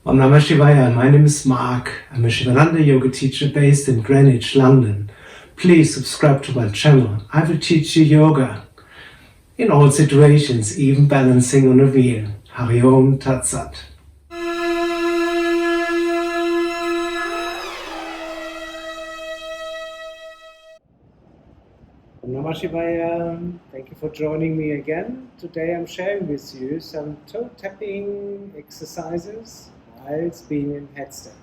Om Namah Shivaya, my name is Marc. I'm a Sivananda yoga teacher based in Greenwich, London. Please subscribe to my channel. I will teach you yoga in all situations, even balancing on a wheel. Hari Om Tat Sat. Om Namah Shivaya. Thank you for joining me again. Today I'm sharing with you some toe tapping exercises whilst being in headstand.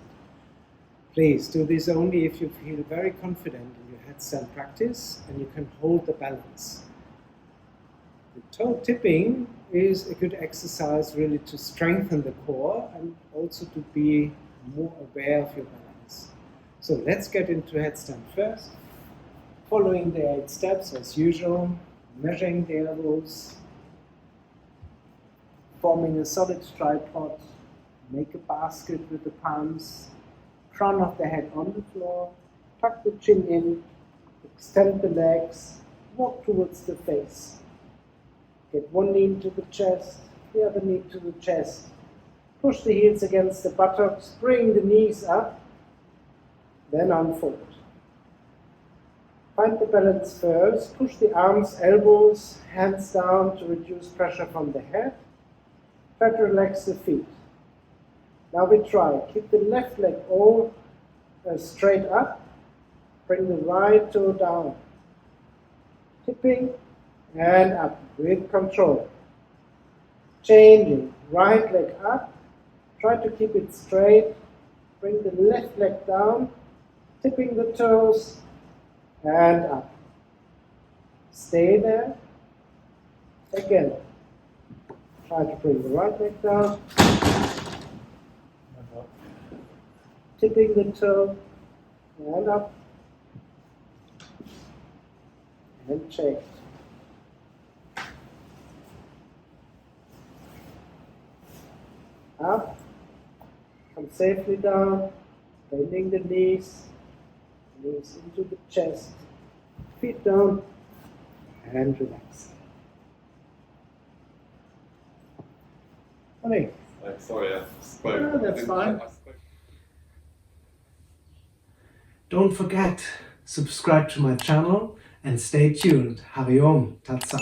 Please do this only if you feel very confident in your headstand practice and you can hold the balance. The toe tipping is a good exercise really to strengthen the core and also to be more aware of your balance. So let's get into headstand first. Following the 8 steps as usual, measuring the elbows, forming a solid tripod, make a basket with the palms, crown of the head on the floor, tuck the chin in, extend the legs, walk towards the face. Get one knee into the chest, the other knee to the chest. Push the heels against the buttocks, bring the knees up, then unfold. Find the balance first, push the arms, elbows, hands down to reduce pressure from the head. Try to relax the feet. Now we try, keep the left leg all straight up, bring the right toe down, tipping and up with control. Changing, right leg up, try to keep it straight, bring the left leg down, tipping the toes and up. Stay there. Again, try to bring the right leg down, tipping the toe and up and change. Up, come safely down, bending the knees into the chest, feet down and relax. Morning. Sorry, I spoke. No, that's fine. Don't forget, subscribe to my channel and stay tuned. Hari Om Tat Sat.